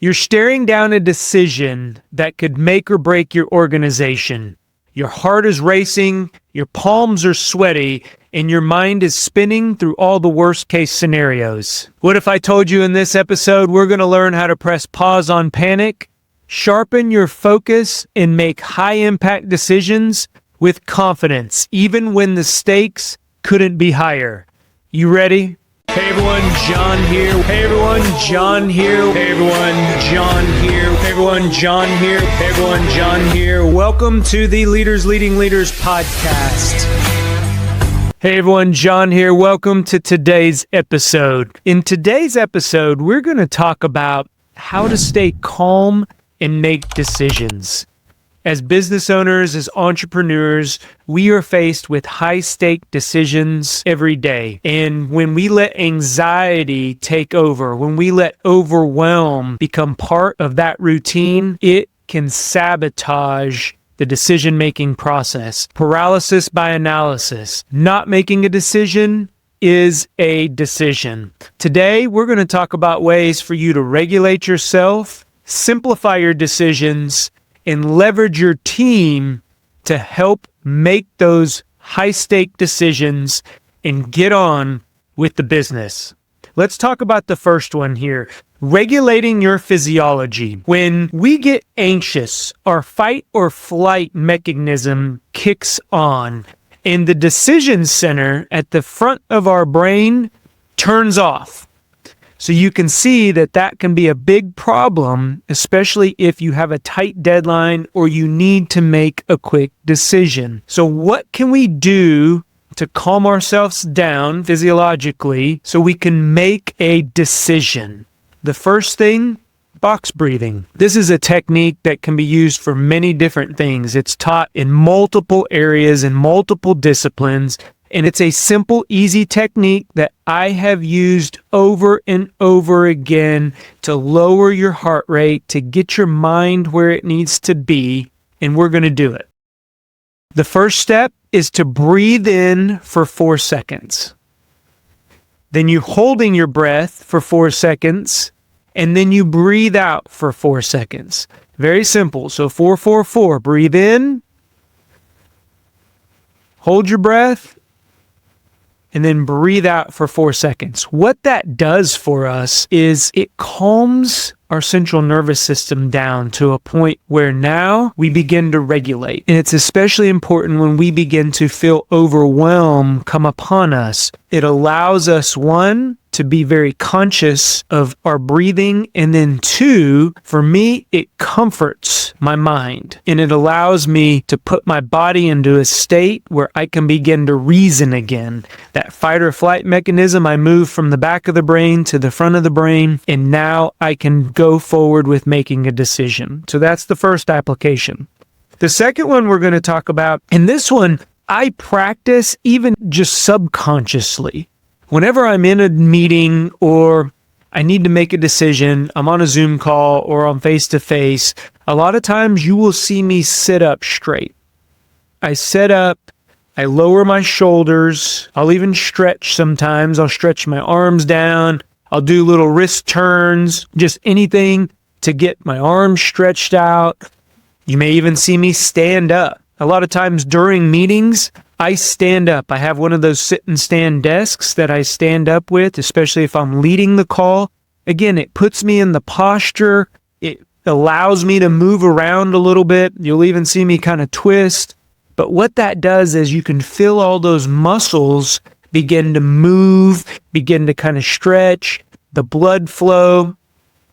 You're staring down a decision that could make or break your organization. Your heart is racing, your palms are sweaty, and your mind is spinning through all the worst case scenarios. What if I told you in this episode we're going to learn how to press pause on panic, sharpen your focus, and make high impact decisions with confidence, even when the stakes couldn't be higher. You ready? Hey everyone, John here. Hey everyone, John here. Hey everyone, John here. Hey everyone, John here. Hey everyone, John here. Welcome to the Leaders Leading Leaders podcast. Hey everyone, John here. Welcome to today's episode. In today's episode, we're going to talk about how to stay calm and make decisions. As business owners, as entrepreneurs, we are faced with high-stake decisions every day. And when we let anxiety take over, when we let overwhelm become part of that routine, it can sabotage the decision-making process. Paralysis by analysis. Not making a decision is a decision. Today, we're going to talk about ways for you to regulate yourself, simplify your decisions, and leverage your team to help make those high-stake decisions and get on with the business. Let's talk about the first one here. Regulating your physiology. When we get anxious, our fight or flight mechanism kicks on, and the decision center at the front of our brain turns off. So you can see that can be a big problem, especially if you have a tight deadline or you need to make a quick decision. So what can we do to calm ourselves down physiologically so we can make a decision? The first thing, box breathing. This is a technique that can be used for many different things. It's taught in multiple areas and multiple disciplines. And it's a simple, easy technique that I have used over and over again to lower your heart rate, to get your mind where it needs to be, and we're going to do it. The first step is to breathe in for 4 seconds. Then you're holding your breath for 4 seconds, and then you breathe out for 4 seconds. Very simple. So 4, 4, 4. Breathe in, hold your breath, and then breathe out for 4 seconds. What that does for us is it calms our central nervous system down to a point where now we begin to regulate. And it's especially important when we begin to feel overwhelm come upon us. It allows us, one, to be very conscious of our breathing, and then two, for me, it comforts my mind, and it allows me to put my body into a state where I can begin to reason again. That fight or flight mechanism, I move from the back of the brain to the front of the brain, and now I can go forward with making a decision. So that's the first application. The second one we're going to talk about, and this one I practice even just subconsciously. Whenever I'm in a meeting or I need to make a decision, I'm on a Zoom call or on face-to-face, a lot of times you will see me sit up straight. I sit up, I lower my shoulders, I'll even stretch sometimes. I'll stretch my arms down, I'll do little wrist turns, just anything to get my arms stretched out. You may even see me stand up. A lot of times during meetings, I stand up. I have one of those sit and stand desks that I stand up with, especially if I'm leading the call. Again, it puts me in the posture. It allows me to move around a little bit. You'll even see me kind of twist. But what that does is you can feel all those muscles begin to move, begin to kind of stretch, the blood flow.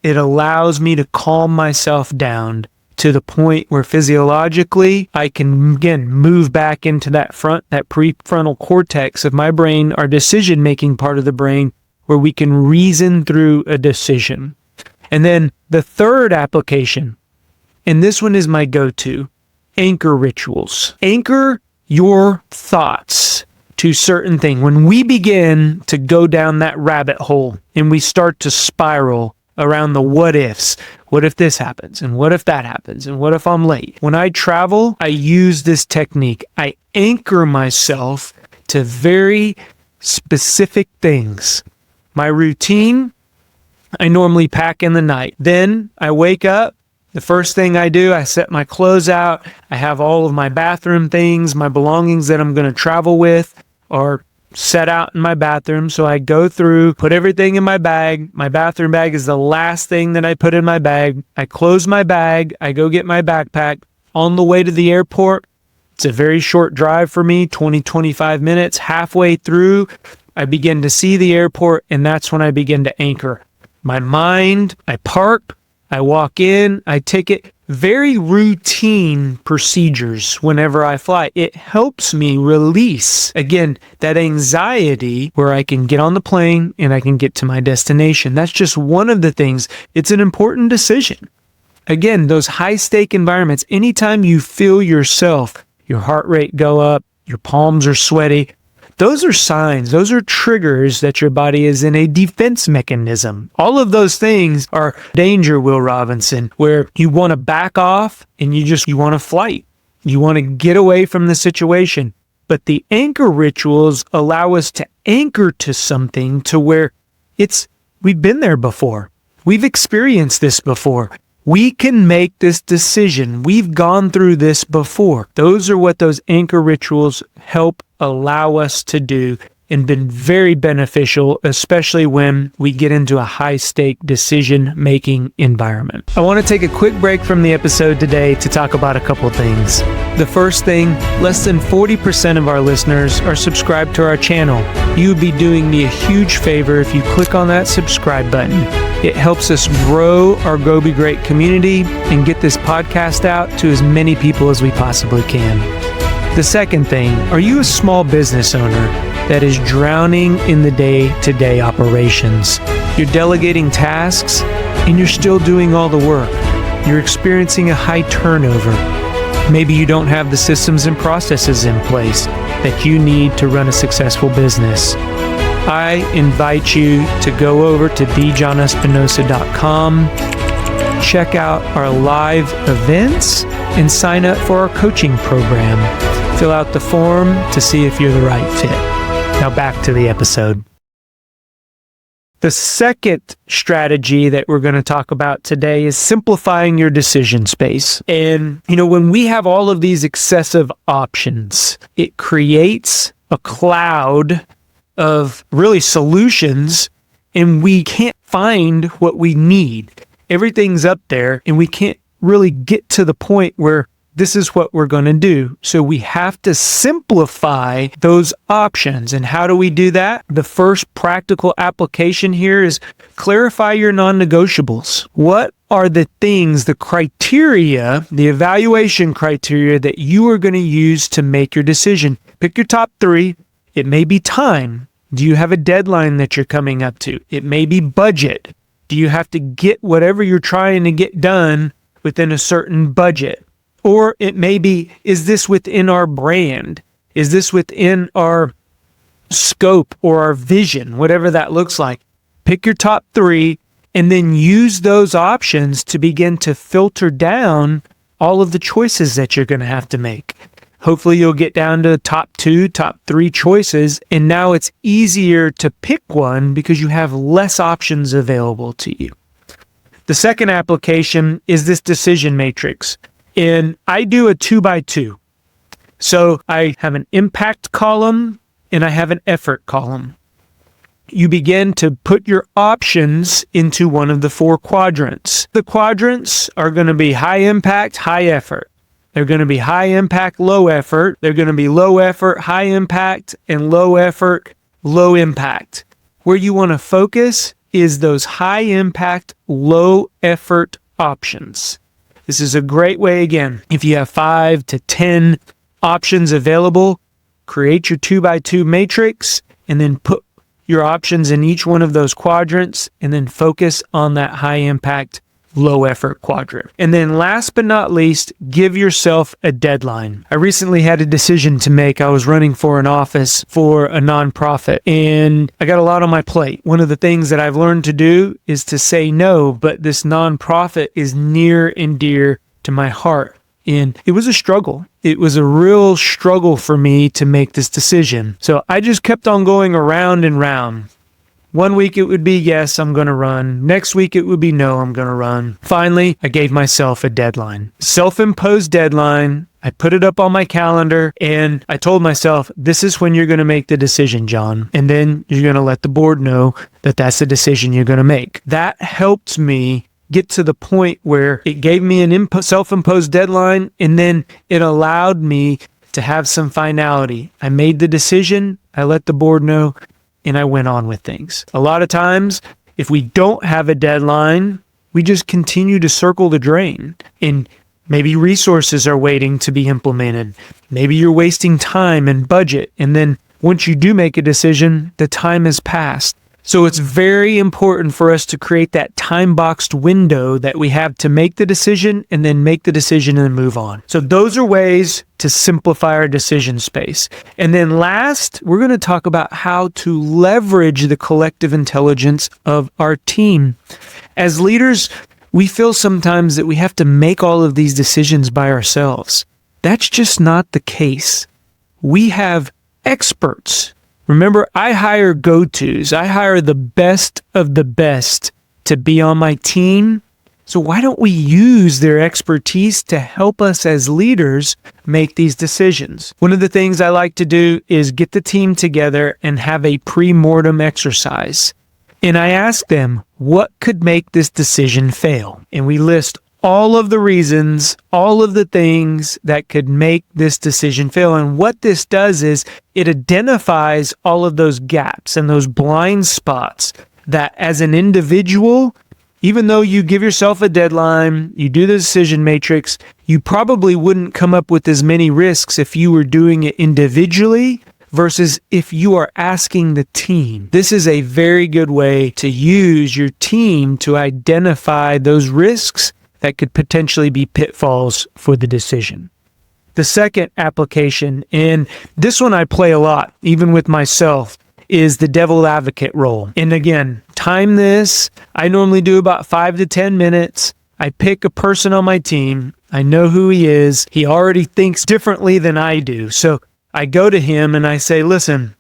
It allows me to calm myself down to the point where physiologically I can again move back into that prefrontal cortex of my brain, our decision-making part of the brain, where we can reason through a decision. And then the third application, and this one is my go-to, anchor rituals. Anchor your thoughts to certain things. When we begin to go down that rabbit hole and we start to spiral around the what ifs. What if this happens? And what if that happens? And what if I'm late? When I travel, I use this technique. I anchor myself to very specific things. My routine, I normally pack in the night. Then I wake up. The first thing I do, I set my clothes out. I have all of my bathroom things, my belongings that I'm going to travel with are set out in my bathroom. So I go through, put everything in my bag. My bathroom bag is the last thing that I put in my bag. I close my bag. I go get my backpack. On the way to the airport, it's a very short drive for me, 20-25 minutes. Halfway through, I begin to see the airport, and that's when I begin to anchor my mind. I park, I walk in, I ticket. Very routine procedures whenever I fly. It helps me release, again, that anxiety where I can get on the plane and I can get to my destination. That's just one of the things. It's an important decision. Again, those high-stake environments, anytime you feel yourself, your heart rate go up, your palms are sweaty, those are signs, those are triggers that your body is in a defense mechanism. All of those things are danger, Will Robinson, where you want to back off and you want to flight. You want to get away from the situation. But the anchor rituals allow us to anchor to something to where we've been there before. We've experienced this before. We can make this decision. We've gone through this before. Those are what those anchor rituals help allow us to do and been very beneficial, especially when we get into a high-stake decision-making environment. I want to take a quick break from the episode today to talk about a couple things. The first thing, less than 40% of our listeners are subscribed to our channel. You would be doing me a huge favor if you click on that subscribe button. It helps us grow our Go Be Great community and get this podcast out to as many people as we possibly can. The second thing, are you a small business owner that is drowning in the day-to-day operations? You're delegating tasks and you're still doing all the work. You're experiencing a high turnover. Maybe you don't have the systems and processes in place that you need to run a successful business. I invite you to go over to thejohnespinosa.com, check out our live events, and sign up for our coaching program. Fill out the form to see if you're the right fit. Now back to the episode. The second strategy that we're going to talk about today is simplifying your decision space. And, when we have all of these excessive options, it creates a cloud of really solutions, and we can't find what we need. Everything's up there, and we can't really get to the point where this is what we're going to do. So we have to simplify those options. And how do we do that? The first practical application here is clarify your non-negotiables. What are the things, the criteria, the evaluation criteria that you are going to use to make your decision? Pick your top 3. It may be time. Do you have a deadline that you're coming up to? It may be budget. Do you have to get whatever you're trying to get done within a certain budget? Or it may be, is this within our brand? Is this within our scope or our vision? Whatever that looks like. Pick your top 3 and then use those options to begin to filter down all of the choices that you're going to have to make. Hopefully you'll get down to top 2, top 3 choices, and now it's easier to pick one because you have less options available to you. The second application is this decision matrix. And I do a 2x2. So I have an impact column and I have an effort column. You begin to put your options into one of the 4 quadrants. The quadrants are going to be high impact, high effort. They're going to be high impact, low effort. They're going to be low effort, high impact, and low effort, low impact. Where you want to focus is those high impact, low effort options. This is a great way, again, if you have 5 to 10 options available, create your 2x2 matrix and then put your options in each one of those quadrants and then focus on that high impact, low effort quadrant. And then last but not least, give yourself a deadline. I recently had a decision to make. I was running for an office for a nonprofit and I got a lot on my plate. One of the things that I've learned to do is to say no, but this nonprofit is near and dear to my heart. And it was a struggle. It was a real struggle for me to make this decision. So I just kept on going around and round. One week it would be, yes, I'm going to run. Next week it would be, no, I'm going to run. Finally, I gave myself a deadline. Self-imposed deadline. I put it up on my calendar and I told myself, this is when you're going to make the decision, John. And then you're going to let the board know that that's the decision you're going to make. That helped me get to the point where it gave me an self-imposed deadline, and then it allowed me to have some finality. I made the decision, I let the board know, and I went on with things. A lot of times, if we don't have a deadline, we just continue to circle the drain, and maybe resources are waiting to be implemented. Maybe you're wasting time and budget, and then once you do make a decision, the time has passed. So it's very important for us to create that time-boxed window that we have to make the decision and then make the decision and move on. So those are ways to simplify our decision space. And then last, we're going to talk about how to leverage the collective intelligence of our team. As leaders, we feel sometimes that we have to make all of these decisions by ourselves. That's just not the case. We have experts. Remember, I hire go-tos. I hire the best of the best to be on my team. So why don't we use their expertise to help us as leaders make these decisions? One of the things I like to do is get the team together and have a pre-mortem exercise. And I ask them, what could make this decision fail? And we list all of the reasons, all of the things that could make this decision fail. And what this does is it identifies all of those gaps and those blind spots that as an individual, even though you give yourself a deadline, you do the decision matrix, you probably wouldn't come up with as many risks if you were doing it individually versus if you are asking the team. This is a very good way to use your team to identify those risks that could potentially be pitfalls for the decision. The second application, and this one I play a lot, even with myself, is the devil advocate role. And again, time this. I normally do about 5 to 10 minutes. I pick a person on my team. I know who he is. He already thinks differently than I do. So I go to him and I say, listen,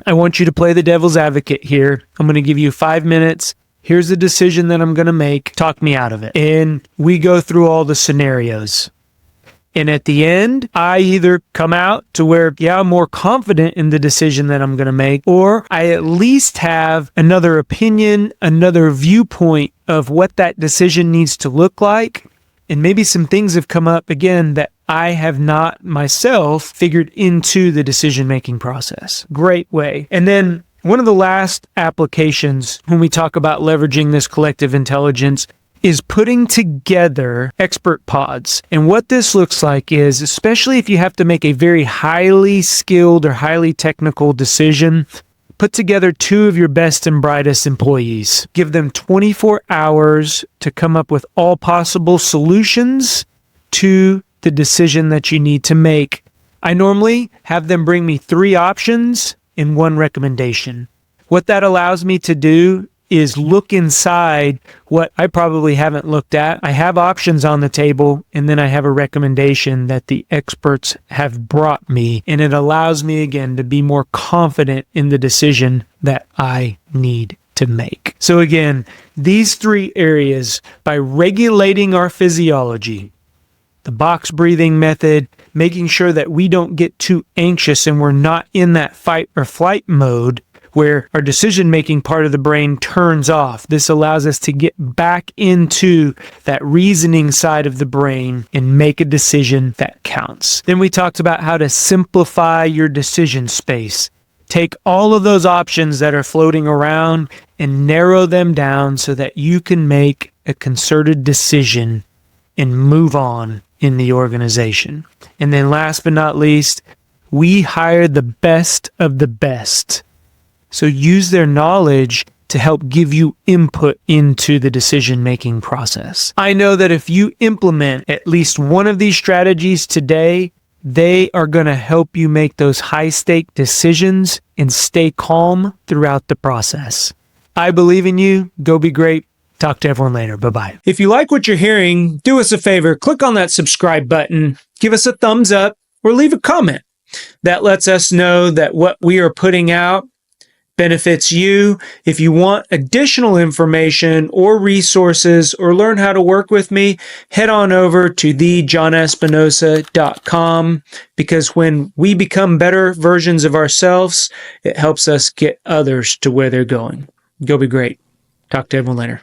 I want you to play the devil's advocate here. I'm going to give you 5 minutes. Here's the decision that I'm going to make. Talk me out of it. And we go through all the scenarios. And at the end, I either come out to where, I'm more confident in the decision that I'm going to make, or I at least have another opinion, another viewpoint of what that decision needs to look like. And maybe some things have come up again that I have not myself figured into the decision-making process. Great way. And then one of the last applications when we talk about leveraging this collective intelligence is putting together expert pods. And what this looks like is, especially if you have to make a very highly skilled or highly technical decision, put together 2 of your best and brightest employees. Give them 24 hours to come up with all possible solutions to the decision that you need to make. I normally have them bring me 3 options in 1 recommendation. What that allows me to do is look inside what I probably haven't looked at. I have options on the table, and then I have a recommendation that the experts have brought me, and it allows me again to be more confident in the decision that I need to make. So again, these 3 areas, by regulating our physiology, the box breathing method, making sure that we don't get too anxious and we're not in that fight or flight mode where our decision-making part of the brain turns off. This allows us to get back into that reasoning side of the brain and make a decision that counts. Then we talked about how to simplify your decision space. Take all of those options that are floating around and narrow them down so that you can make a concerted decision and move on in the organization. And then last but not least, we hire the best of the best. So use their knowledge to help give you input into the decision-making process. I know that if you implement at least one of these strategies today, they are going to help you make those high-stake decisions and stay calm throughout the process. I believe in you. Go be great. Talk to everyone later. Bye-bye. If you like what you're hearing, do us a favor. Click on that subscribe button. Give us a thumbs up or leave a comment. That lets us know that what we are putting out benefits you. If you want additional information or resources or learn how to work with me, head on over to thejohnespinosa.com, because when we become better versions of ourselves, it helps us get others to where they're going. Go be great. Talk to everyone later.